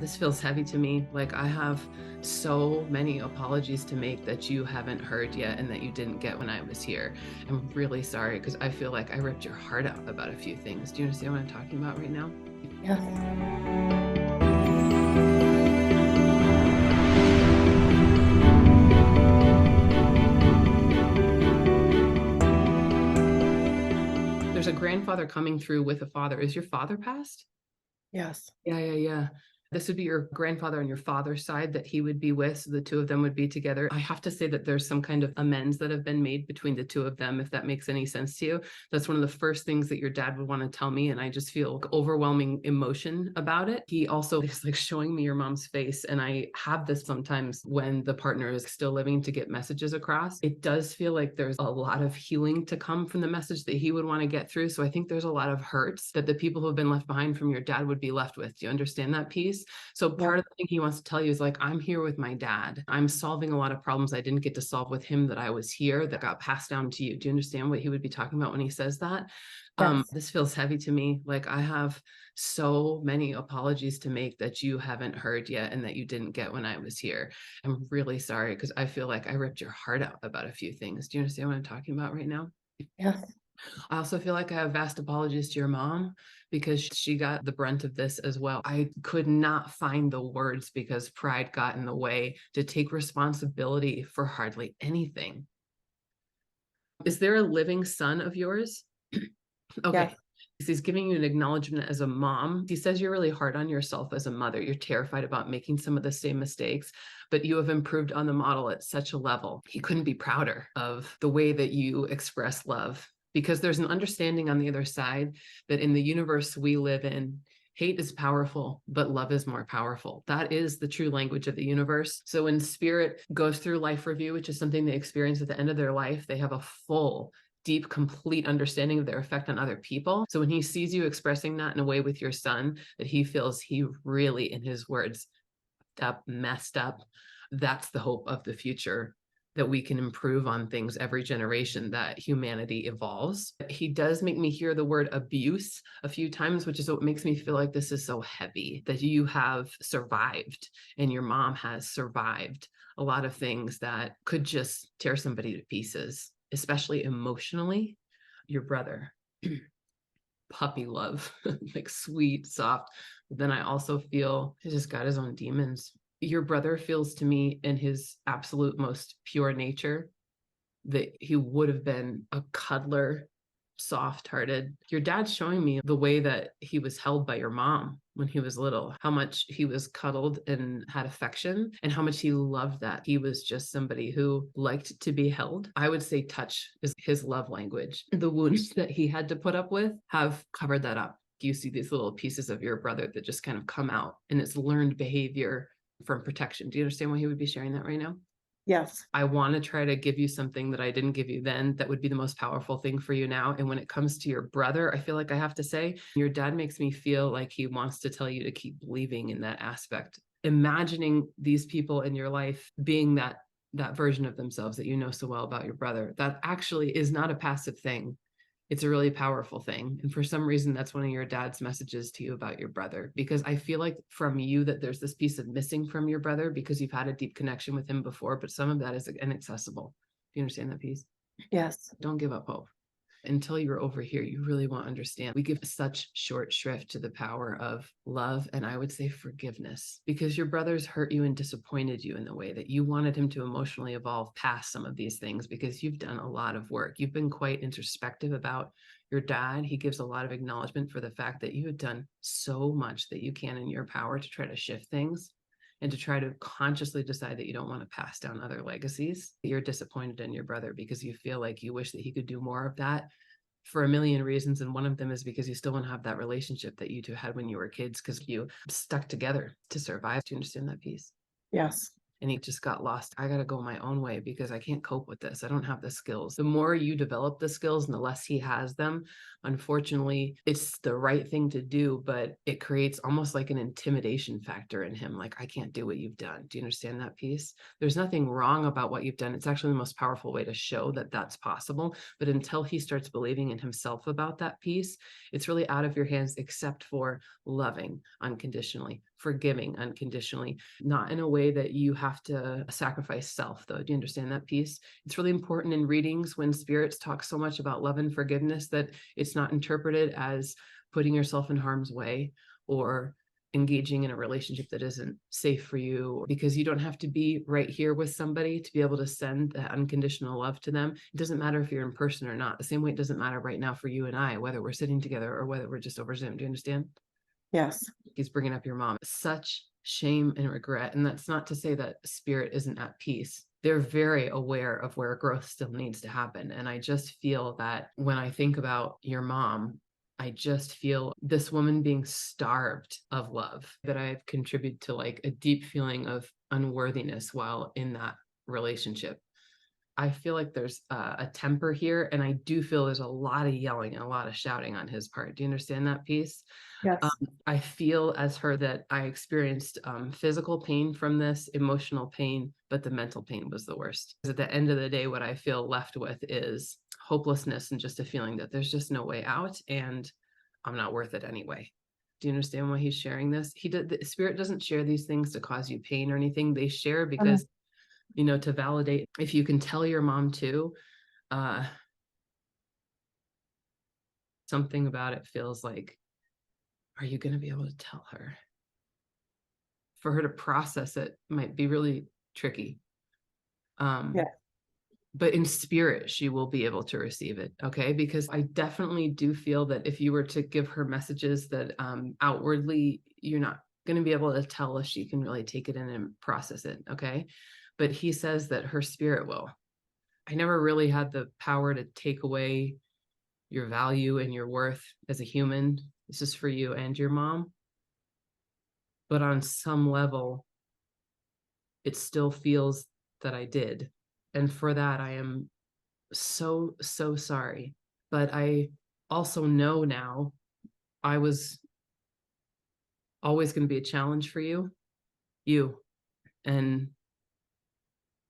This feels heavy to me. Like I have so many apologies to make that you haven't heard yet and that you didn't get when I was here. I'm really sorry because I feel like I ripped your heart out about a few things. Do you understand what I'm talking about right now? Yes. There's a grandfather coming through with a father. Is your father passed? Yes. Yeah. This would be your grandfather on your father's side that he would be with. So the two of them would be together. I have to say that there's some kind of amends that have been made between the two of them, if that makes any sense to you. That's one of the first things that your dad would want to tell me. And I just feel overwhelming emotion about it. He also is like showing me your mom's face. And I have this sometimes when the partner is still living to get messages across. It does feel like there's a lot of healing to come from the message that he would want to get through. So I think there's a lot of hurts that the people who have been left behind from your dad would be left with. Do you understand that piece? So Yep. part of the thing he wants to tell you is like, I'm here with my dad. I'm solving a lot of problems I didn't get to solve with him that I was here that got passed down to you. Do you understand what he would be talking about when he says that? Yes. This feels heavy to me. Like I have so many apologies to make that you haven't heard yet and that you didn't get when I was here. I'm really sorry because I feel like I ripped your heart out about a few things. Do you understand what I'm talking about right now? Yes. I also feel like I have vast apologies to your mom because she got the brunt of this as well. I could not find the words because pride got in the way to take responsibility for hardly anything. Is there a living son of yours? Okay. Yes. He's giving you an acknowledgement as a mom. He says you're really hard on yourself as a mother. You're terrified about making some of the same mistakes, but you have improved on the model at such a level. He couldn't be prouder of the way that you express love because there's an understanding on the other side that in the universe we live in, hate is powerful, but love is more powerful. That is the true language of the universe. So when spirit goes through life review, which is something they experience at the end of their life, they have a full deep, complete understanding of their effect on other people. So when he sees you expressing that in a way with your son that he feels he really, in his words, messed up, that's the hope of the future, that we can improve on things every generation that humanity evolves. He does make me hear the word abuse a few times, which is what makes me feel like this is so heavy, that you have survived and your mom has survived a lot of things that could just tear somebody to pieces, especially emotionally. Your brother, puppy love, like sweet, soft. But then I also feel he just got his own demons. Your brother feels to me in his absolute most pure nature that he would have been a cuddler, soft hearted. Your dad's showing me the way that he was held by your mom when he was little, how much he was cuddled and had affection, and how much he loved that. He was just somebody who liked to be held. I would say touch is his love language. The wounds that he had to put up with have covered that up. You see these little pieces of your brother that just kind of come out, and it's learned behavior from protection. Do you understand why he would be sharing that right now? Yes. I want to try to give you something that I didn't give you then that would be the most powerful thing for you now. And when it comes to your brother, I feel like I have to say, your dad makes me feel like he wants to tell you to keep believing in that aspect. Imagining these people in your life being that version of themselves that you know so well about your brother, that actually is not a passive thing. It's a really powerful thing. And for some reason, that's one of your dad's messages to you about your brother, because I feel like from you that there's this piece of missing from your brother because you've had a deep connection with him before, but some of that is inaccessible. Do you understand that piece? Yes. Don't give up hope until you're over here. You really want to understand. We give such short shrift to the power of love, and I would say forgiveness, because your brother's hurt you and disappointed you in the way that you wanted him to emotionally evolve past some of these things, because you've done a lot of work. You've been quite introspective about your dad. He gives a lot of acknowledgement for the fact that you had done so much that you can in your power to try to shift things and to try to consciously decide that you don't want to pass down other legacies. You're disappointed in your brother because you feel like you wish that he could do more of that for a million reasons. And one of them is because you still want to have that relationship that you two had when you were kids, because you stuck together to survive. Do you understand that piece? Yes. And he just got lost. I got to go my own way because I can't cope with this. I don't have the skills. The more you develop the skills and the less he has them, unfortunately, it's the right thing to do, but it creates almost like an intimidation factor in him. Like, I can't do what you've done. Do you understand that piece? There's nothing wrong about what you've done. It's actually the most powerful way to show that that's possible. But until he starts believing in himself about that piece, it's really out of your hands, except for loving unconditionally, forgiving unconditionally, not in a way that you have to sacrifice self, though. Do you understand that piece? It's really important in readings when spirits talk so much about love and forgiveness that it's not interpreted as putting yourself in harm's way or engaging in a relationship that isn't safe for you, because you don't have to be right here with somebody to be able to send that unconditional love to them. It doesn't matter if you're in person or not. The same way it doesn't matter right now for you and I, whether we're sitting together or whether we're just over Zoom. Do you understand? Yes. He's bringing up your mom. Such shame and regret. And that's not to say that spirit isn't at peace. They're very aware of where growth still needs to happen. And I just feel that when I think about your mom, I just feel this woman being starved of love, that I've contributed to like a deep feeling of unworthiness while in that relationship. I feel like there's a temper here, and I do feel there's a lot of yelling and a lot of shouting on his part. Do you understand that piece? Um, Yes. I feel as her that I experienced physical pain from this, emotional pain, but the mental pain was the worst. At the end of the day, what I feel left with is hopelessness and just a feeling that there's just no way out, and I'm not worth it anyway. Do you understand why he's sharing this? The spirit doesn't share these things to cause you pain or anything. They share Um, because, to validate. If you can tell your mom too, uh, something about it feels like, are you going to be able to tell her? For her to process it might be really tricky. yeah. Um, but in spirit, she will be able to receive it. Okay. Because I definitely do feel that if you were to give her messages that outwardly, you're not going to be able to tell if she can really take it in and process it. Okay. But he says that her spirit will. I never really had the power to take away your value and your worth as a human. This is for you and your mom. But on some level, it still feels that I did. And for that, I am so, so sorry. But I also know now I was always going to be a challenge for you. And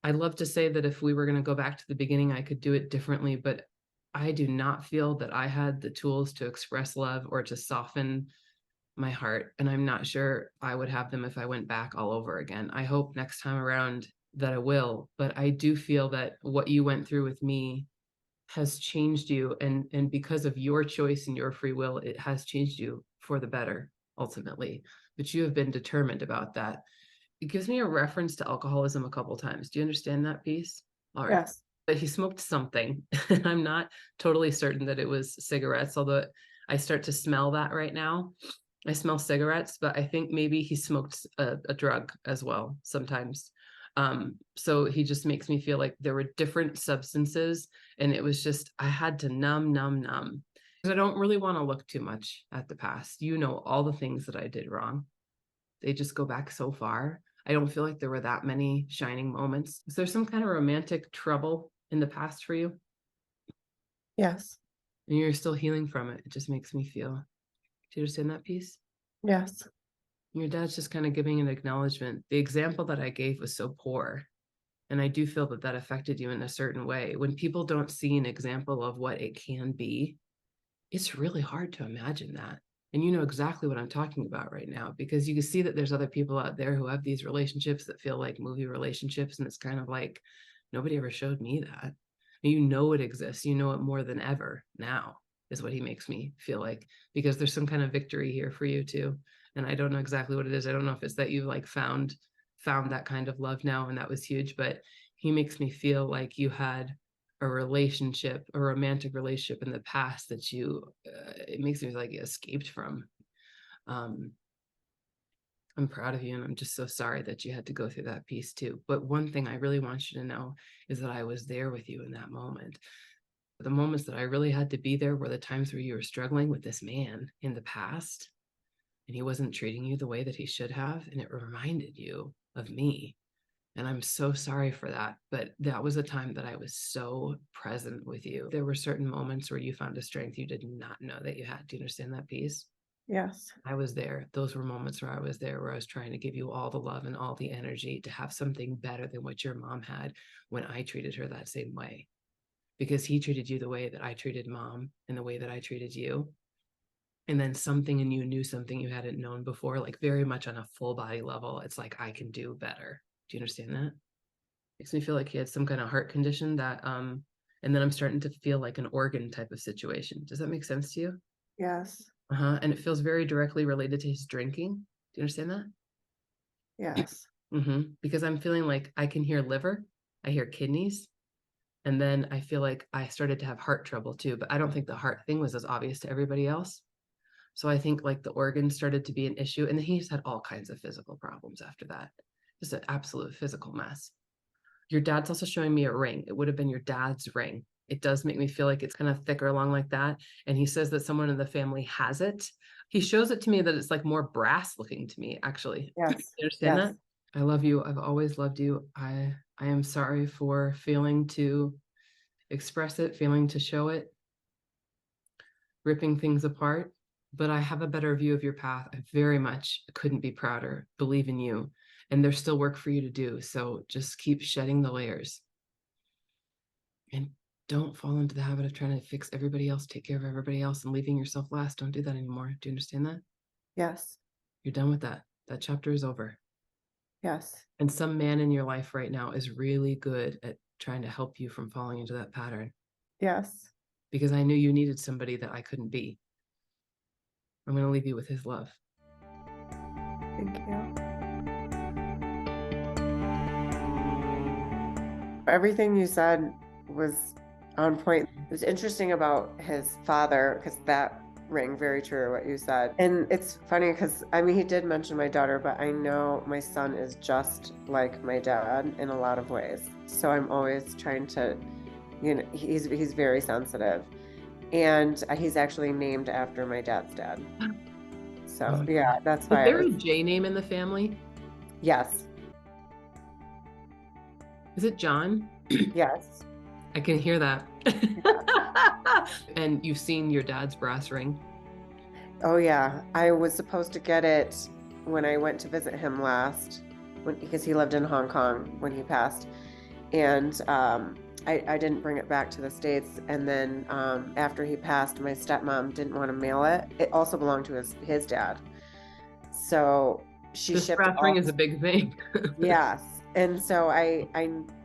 I'd love to say that if we were going to go back to the beginning, I could do it differently, but I do not feel that I had the tools to express love or to soften my heart. And I'm not sure I would have them if I went back all over again. I hope next time around that I will, but I do feel that what you went through with me has changed you. And because of your choice and your free will, it has changed you for the better ultimately. But you have been determined about that. It gives me a reference to alcoholism a couple times. Do you understand that piece? All right. Yes. But he smoked something. I'm not totally certain that it was cigarettes, although I start to smell that right now. I smell cigarettes, but I think maybe he smoked a drug as well sometimes. So he just makes me feel like there were different substances, and it was just, I had to numb. Because I don't really want to look too much at the past. All the things that I did wrong. They just go back so far. I don't feel like there were that many shining moments. Is there some kind of romantic trouble in the past for you? Yes. And you're still healing from it. It just makes me feel. Do you understand that piece? Yes. Your dad's just kind of giving an acknowledgement. The example that I gave was so poor. And I do feel that that affected you in a certain way. When people don't see an example of what it can be, it's really hard to imagine that. And you know exactly what I'm talking about right now, because you can see that there's other people out there who have these relationships that feel like movie relationships. And it's kind of like, nobody ever showed me that. It exists. You know it more than ever now, is what he makes me feel like, because there's some kind of victory here for you too. And I don't know exactly what it is. I don't know if it's that you've like found that kind of love now, and that was huge, but he makes me feel like you had a romantic relationship in the past that it makes me feel like you escaped from. um I'm proud of you, and I'm just so sorry that you had to go through that piece too. But one thing I really want you to know is that I was there with you in that moment. The moments that I really had to be there were the times where you were struggling with this man in the past, and he wasn't treating you the way that he should have, and it reminded you of me. And I'm so sorry for that. But that was a time that I was so present with you. There were certain moments where you found a strength you did not know that you had. Do you understand that piece? Yes. I was there. Those were moments where I was there, where I was trying to give you all the love and all the energy to have something better than what your mom had when I treated her that same way. Because he treated you the way that I treated mom and the way that I treated you. And then something in you knew something you hadn't known before, like very much on a full body level. It's like, I can do better. Do you understand that? Makes me feel like he had some kind of heart condition that, and then I'm starting to feel like an organ type of situation. Does that make sense to you? Yes. And it feels very directly related to his drinking. Do you understand that? Yes. Because I'm feeling like I can hear liver, I hear kidneys, and then I feel like I started to have heart trouble too, but I don't think the heart thing was as obvious to everybody else. So I think like the organs started to be an issue. And then he's had all kinds of physical problems after that. Just an absolute physical mess. Your dad's also showing me a ring. It would have been your dad's ring. It does make me feel like it's kind of thicker along like that. And he says that someone in the family has it. He shows it to me that it's like more brass looking to me, actually. You Yes. understand Yes. that? I love you. I've always loved you. I am sorry for failing to express it, failing to show it, ripping things apart. But I have a better view of your path. I very much couldn't be prouder. Believe in you. And there's still work for you to do. So just keep shedding the layers. And don't fall into the habit of trying to fix everybody else, take care of everybody else, and leaving yourself last. Don't do that anymore. Do you understand that? Yes. You're done with that. That chapter is over. Yes. And some man in your life right now is really good at trying to help you from falling into that pattern, Yes. because I knew you needed somebody that I couldn't be. I'm going to leave you with his love. Thank you. Everything you said was on point. It was interesting about his father, because that rang very true what you said. And it's funny because I mean he did mention my daughter, but I know my son is just like my dad in a lot of ways. So I'm always trying to, he's very sensitive. And he's actually named after my dad's dad. So yeah, that's Is why I there a was, J name in the family? yes. Is it John? Yes. I can hear that. And you've seen your dad's brass ring? Oh yeah, I was supposed to get it when I went to visit him last, because he lived in Hong Kong when he passed, and I didn't bring it back to the States. And then after he passed, my stepmom didn't want to mail it. It also belonged to his dad, so she This shipped brass ring all. is a big thing. Yes, and so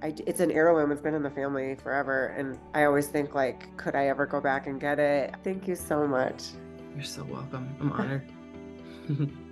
it's an heirloom. It's been in the family forever, and I always think like, could I ever go back and get it? Thank you so much. You're so welcome. I'm honored.